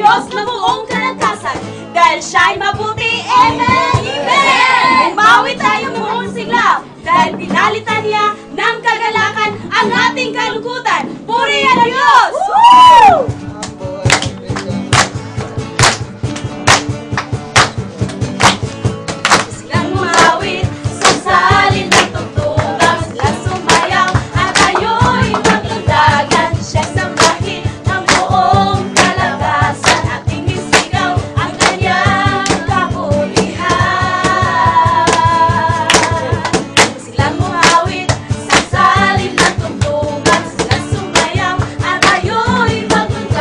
Diyos na buong kalakasan, dahil siya'y mabuti, amen, amen! Bumawi tayong buong sigla, dahil pinalitan niya ng kagalakan ang ating kalungkutan. Purihan ang Diyos! Woo! Silang umawit sa salin ng tugtugang, silang sumayaw at tayo'y maglundagan. Siya'y sambahin ng buong kalakasan, ating isigaw ang kanyang kabutihan. Silang umawit sa salin ng tugtugang, silang sumayaw at tayo'y maglundagan.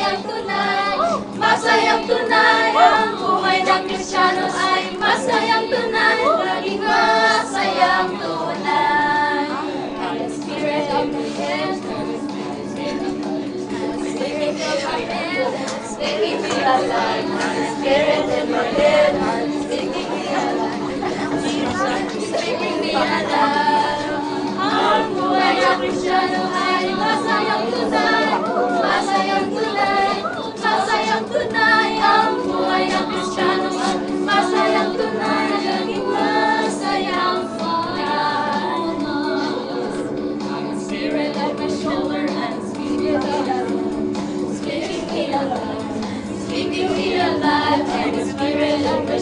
masayang tunay. Masayang tunay, ang buhay ng Kristiyano ay masayang tunay. Laging masayang tunay. And the Spirit of the Lord, Spirit of my head, speaking me alive. Spirit in my head, speaking me alive. Speaking me alive. Ang buhay ng Kristiyano ay masayang tunay. Masayang tunay. Masayang tunay. Ang buhay ng Kristiyano ay masayang tunay. Laging masayang tunay. Spirit at my shoulder and Spirit alive. Speaking me alive. Speaking me alive. And the Spirit at my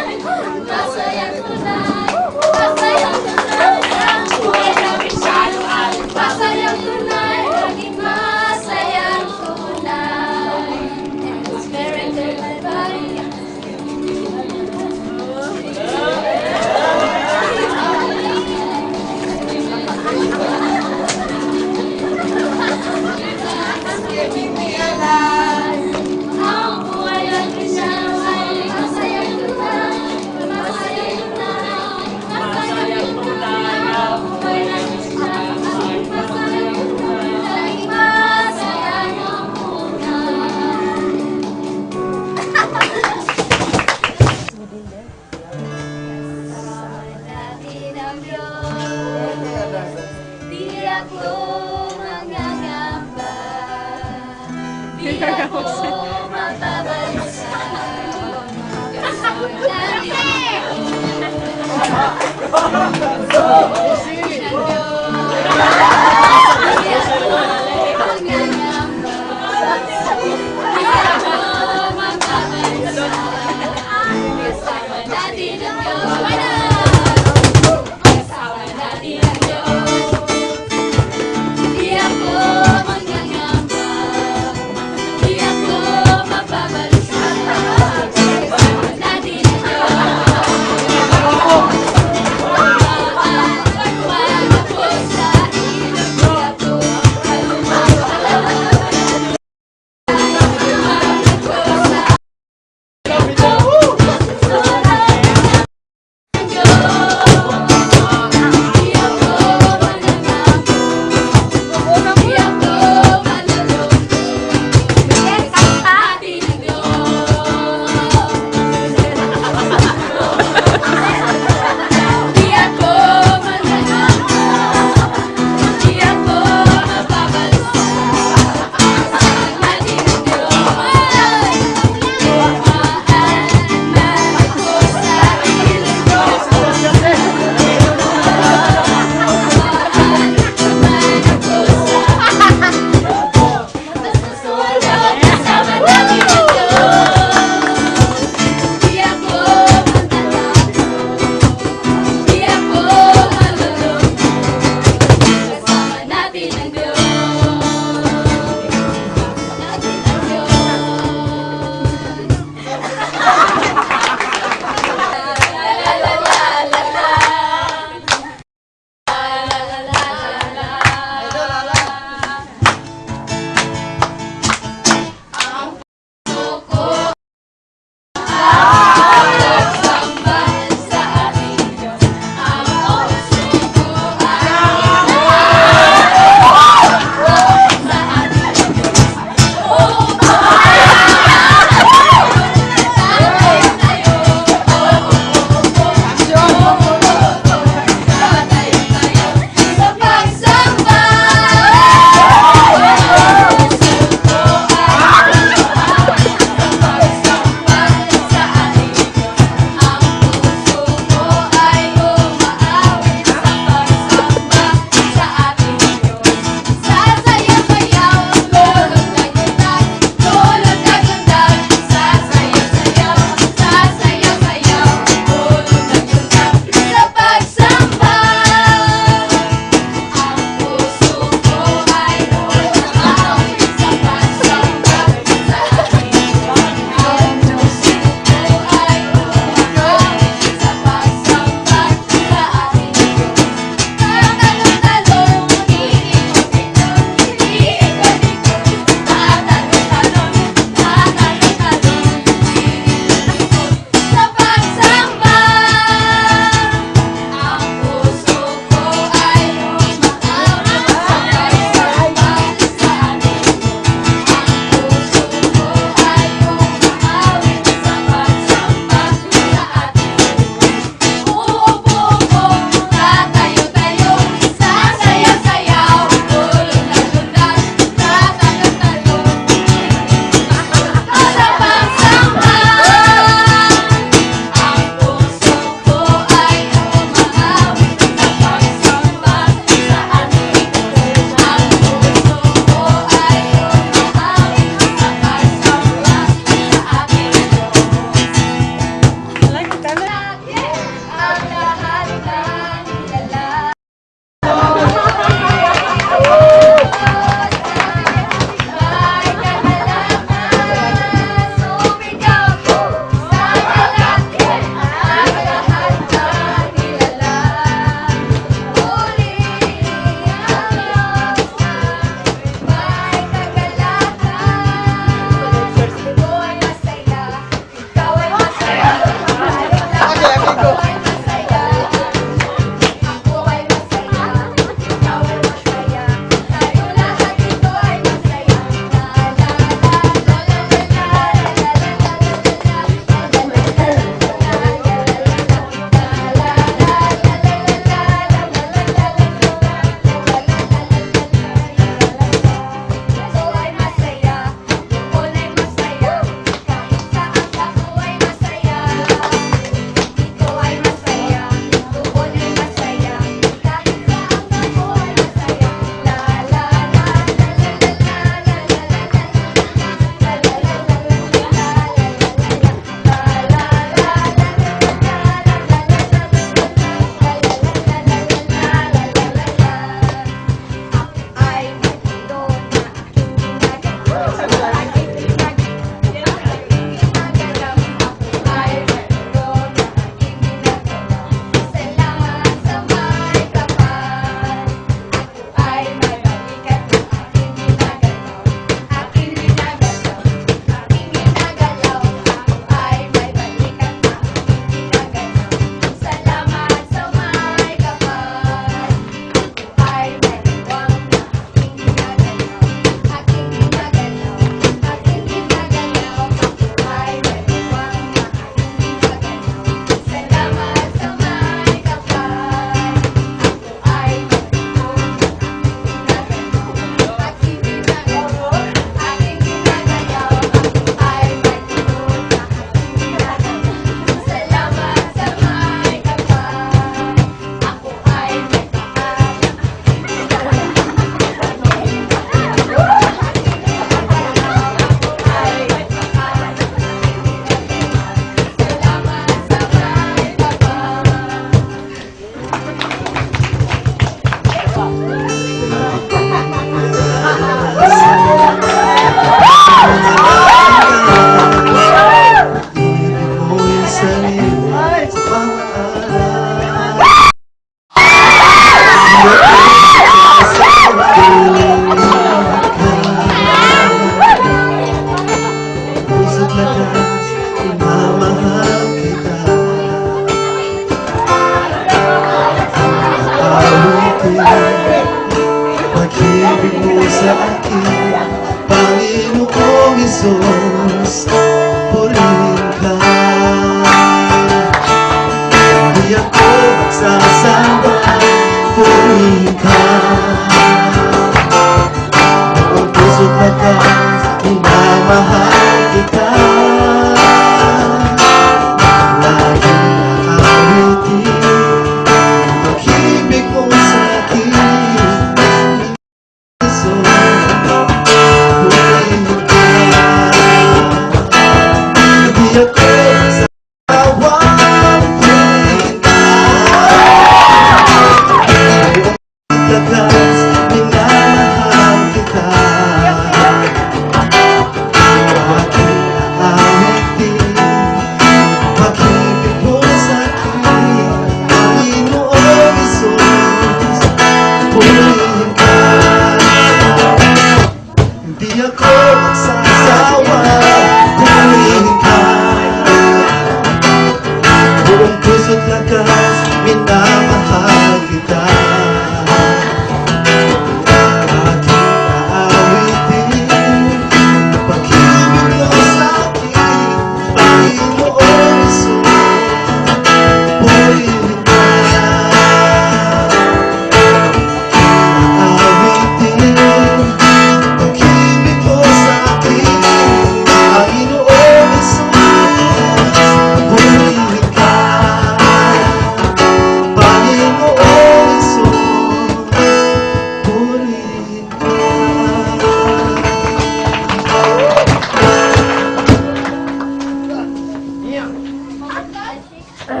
Ako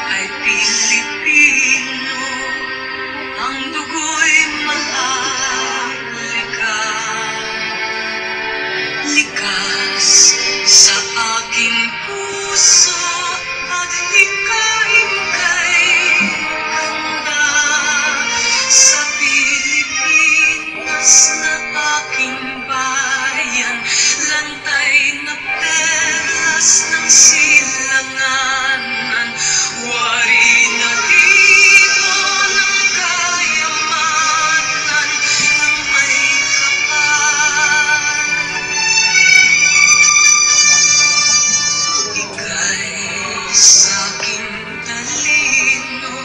ay Pilipino, ang dugo'y maharlika. Likas sa aking puso at hikain kay ganda. Sa Pilipinas na aking bayan, lantay na perlas ng silanganan. Wari na dito ng kayamanan ng may kapal. Ika'y sa'king talino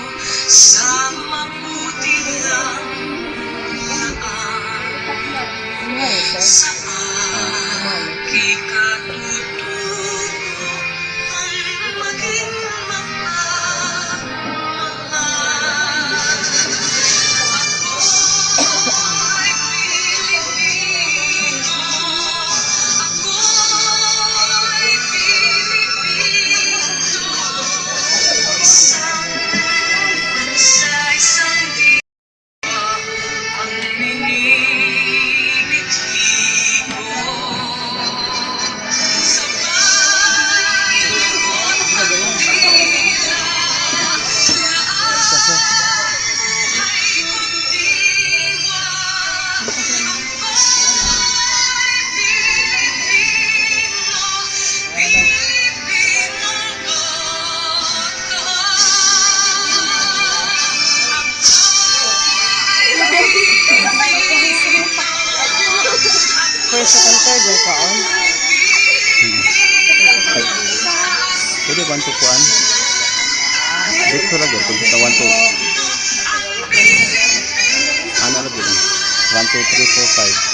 sa mabuti lang laan. Sa aking katutubo ang maging mapagmahal. Ako'y Pilipino, ako'y Pilipino, isang bansa, isang diwa ang minibigay ko. Sa bayan ko't pagdila, ay kundiwa. Ako'y Pilipino, First, second, third, yung kaon. Pwede 1 to 1. Dito lang yun. Kung kita 1 to... Ano lang yun? 1, 2, 3, 4, 5.